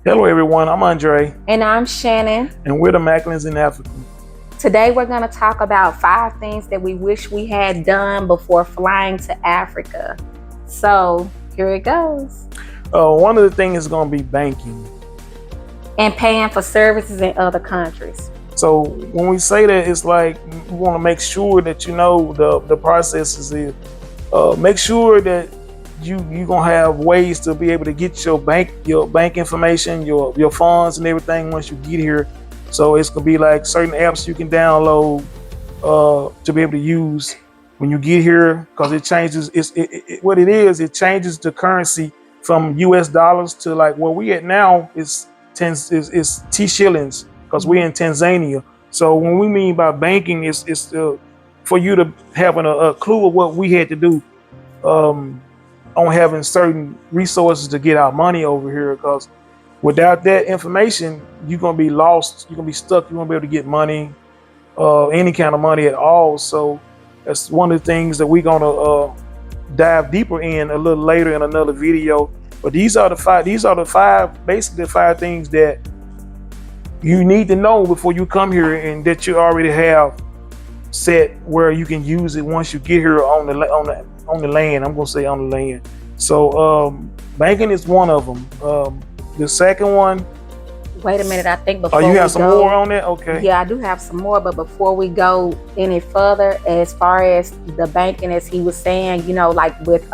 Hello everyone, I'm Andre. And I'm Shannon. And we're the Macklins in Africa. Today we're going to talk about 5 things that we wish we had done before flying to Africa. So here it goes. One of the things is going to be banking. And paying for services in other countries. So when we say that, it's like we want to make sure that you know the processes is. Make sure that you're gonna have ways to be able to get your bank information, your funds and everything once you get here. So it's gonna be like certain apps you can download to be able to use when you get here, because it changes. It changes the currency from US dollars to like where we at now is T shillings, because we're in Tanzania. So when we mean by banking, it's for you to having a clue of what we had to do on having certain resources to get our money over here, because without that information, you're gonna be lost, you're gonna be stuck, you won't be able to get money, any kind of money at all. So that's one of the things that we're gonna dive deeper in a little later in another video. But these are the five basically the 5 things that you need to know before you come here, and that you already have set where you can use it once you get here on the land. I'm gonna say on the land. So banking is one of them. The second one. Wait a minute, I think before you have some more on that? Okay. Yeah, I do have some more, but before we go any further, as far as the banking, as he was saying, you know, like with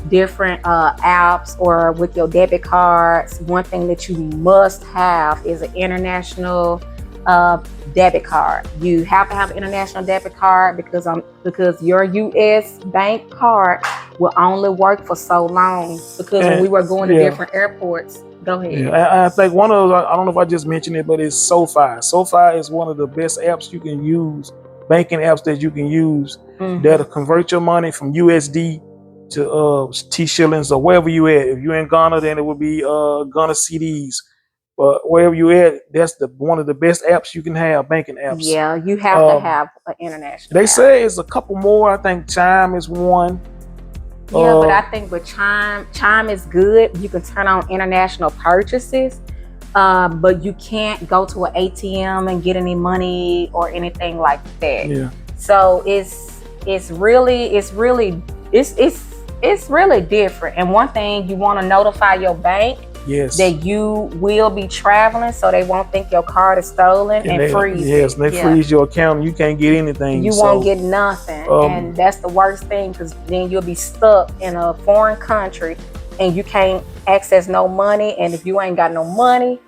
different apps or with your debit cards, one thing that you must have is an international debit card. You have to have an international debit card because your US bank card will only work for so long. Because when we were going to different airports, go ahead. Yeah, I think one of those, I don't know if I just mentioned it, but it's SoFi. SoFi is one of the best apps you can use, banking apps that you can use, that'll convert your money from USD to T shillings or wherever you at. If you're in Ghana, then it would be Ghana CDs. But wherever you at, that's one of the best apps you can have, banking apps. Yeah, you have to have an international. They say it's a couple more. I think Chime is one. Yeah, but I think with Chime is good. You can turn on international purchases, but you can't go to an ATM and get any money or anything like that. Yeah. So it's really different. And one thing, you want to notify your bank. Yes. That you will be traveling, so they won't think your card is stolen and freeze. Yes, they freeze your account and you can't get anything. You won't get nothing. And that's the worst thing, because then you'll be stuck in a foreign country and you can't access no money. And if you ain't got no money,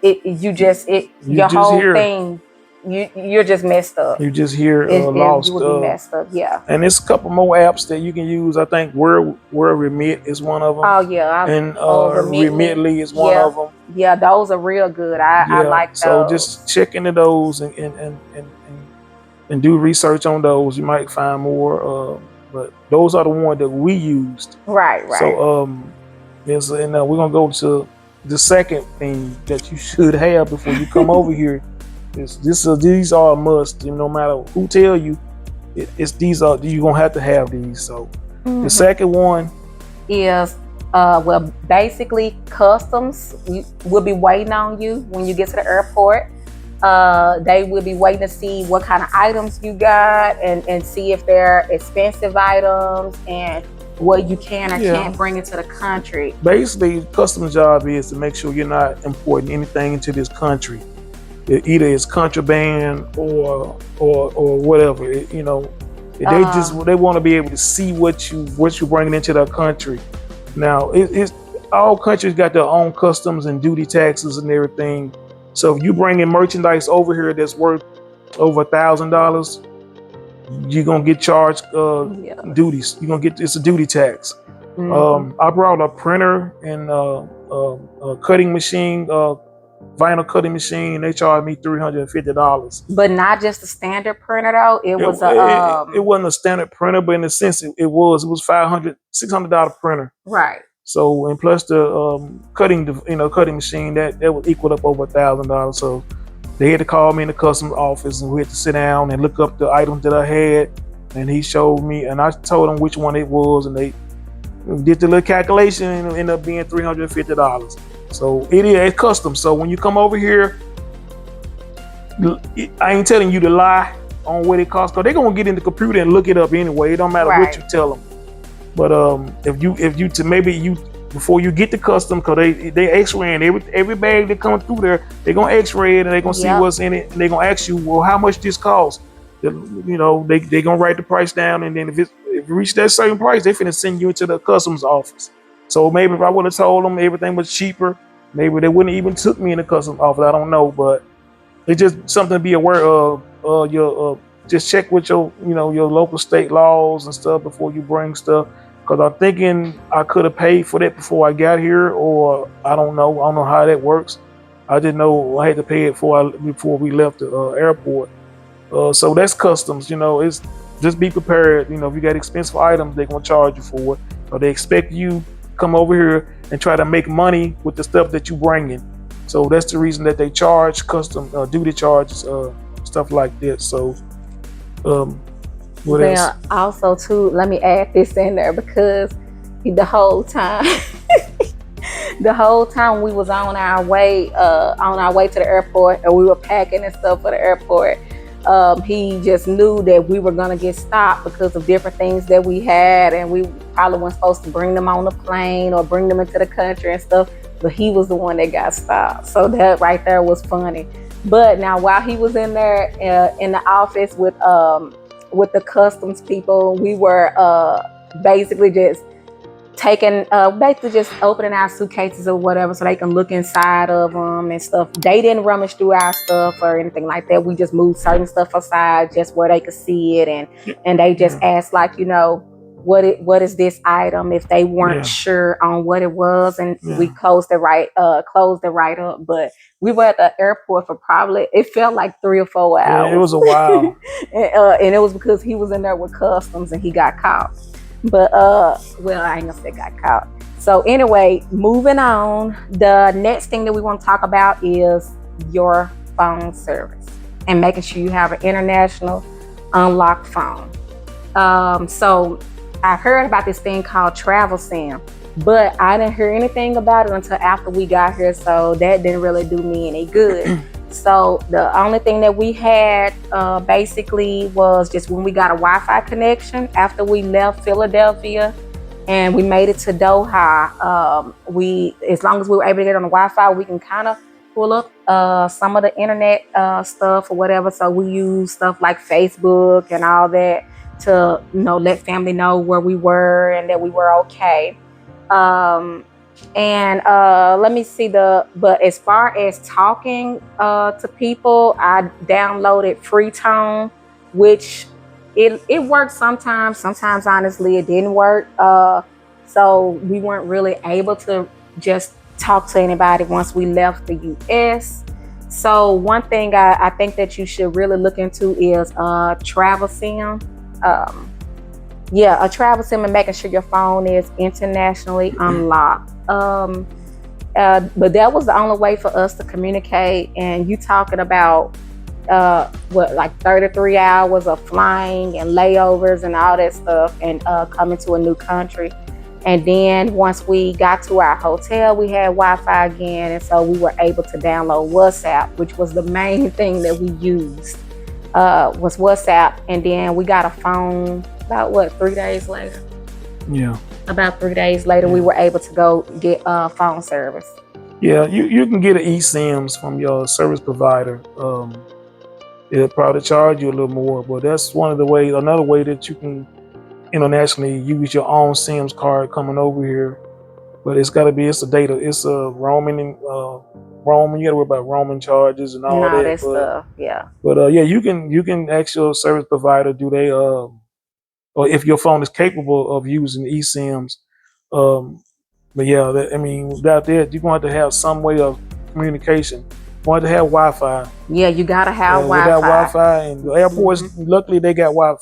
your whole thing, you're just messed up. You just here lost. You would be messed up, yeah. And there's a couple more apps that you can use. I think Word Remit is one of them. Oh yeah, and Remitly is one of them. Yeah, those are real good. I like those. So just check into those and do research on those. You might find more. But those are the ones that we used. Right. So we're gonna go to the second thing that you should have before you come over here. These are a must. No matter who tell you, you're gonna have to have these. So the second one is basically customs will be waiting on you when you get to the airport. They will be waiting to see what kind of items you got and see if they're expensive items and what you can or can't bring into the country. Basically, customs job is to make sure you're not importing anything into this country. Either it's contraband or whatever. They want to be able to see what you're bringing into their country. Now, it's all countries got their own customs and duty taxes and everything. So if you bring in merchandise over here that's worth over $1,000, you're gonna get charged duties. It's a duty tax. I brought a printer and a cutting machine. Vinyl cutting machine. They charged me $350. But not just a standard printer though. It wasn't a standard printer, but in a sense it was $600 printer. Right. So, and plus the cutting machine that would equal up over $1,000. So they had to call me in the customs office, and we had to sit down and look up the items that I had. And he showed me, and I told him which one it was, and did the little calculation and it ended up being $350. So it's custom. So when you come over here, I ain't telling you to lie on what it costs, because they're gonna get in the computer and look it up anyway. It don't matter what you tell them. But if you to maybe you before you get the custom, because they X-raying every bag that comes through there, they're gonna X-ray it and they're gonna see what's in it, and they're gonna ask you, well, how much this costs? You know, they gonna write the price down, and then if it reaches that certain price, they finna send you into the customs office. So maybe if I would have told them everything was cheaper, maybe they wouldn't even took me in the customs office. I don't know, but it's just something to be aware of. Just check with your your local state laws and stuff before you bring stuff. Because I'm thinking I could have paid for that before I got here, or I don't know how that works. I didn't know I had to pay it before we left the airport. So that's customs. It's just be prepared. If you got expensive items, they're gonna charge you for it, or they expect you to come over here and try to make money with the stuff that you bring in. So that's the reason that they charge custom duty charges, stuff like that. So, what else? Also, too, let me add this in there, because the whole time, we was on our way to the airport, and we were packing and stuff for the airport. He just knew that we were gonna get stopped because of different things that we had, and we probably weren't supposed to bring them on the plane or bring them into the country and stuff. But he was the one that got stopped. So that right there was funny. But now, while he was in there in the office with the customs people, we were basically just opening our suitcases or whatever, so they can look inside of them and stuff. They didn't rummage through our stuff or anything like that. We just moved certain stuff aside just where they could see it, and they just asked, like, what is this item, if they weren't sure on what it was, and we closed it right up. But we were at the airport for probably, it felt like 3 or 4 hours. Yeah, it was a while. and it was because he was in there with customs and he got caught. But well, I ain't gonna say got caught. So anyway, moving on, the next thing that we want to talk about is your phone service and making sure you have an international unlocked phone. So I heard about this thing called Travel Sim, but I didn't hear anything about it until after we got here, so that didn't really do me any good. So the only thing that we had basically was just when we got a Wi-Fi connection after we left Philadelphia and we made it to Doha. As long as we were able to get on the Wi-Fi, we can kind of pull up some of the internet stuff or whatever. So we use stuff like Facebook and all that to let family know where we were and that we were okay. Let me see but as far as talking to people, I downloaded Free Tone, which it worked sometimes honestly it didn't work. So we weren't really able to just talk to anybody once we left the US. So one thing I think that you should really look into is Travel Sim. A Travel Sim, and making sure your phone is internationally unlocked. But that was the only way for us to communicate. And you talking about like 33 hours of flying and layovers and all that stuff, and coming to a new country. And then once we got to our hotel, we had Wi-Fi again, and so we were able to download WhatsApp, which was the main thing that we used. Was WhatsApp. And then we got a phone about 3 days later. About 3 days later, we were able to go get phone service. You can get an eSIMs from your service provider. It'll probably charge you a little more, but that's another way that you can internationally use your own SIMs card coming over here. But it's a roaming and roaming. You gotta worry about roaming charges and all that stuff. But you can ask your service provider, do they or if your phone is capable of using eSIMs. But without that, you're going to have some way of communication. You're going to have Wi-Fi. Yeah, you gotta have Wi-Fi. Without Wi-Fi, and the airports, luckily they got Wi-Fi.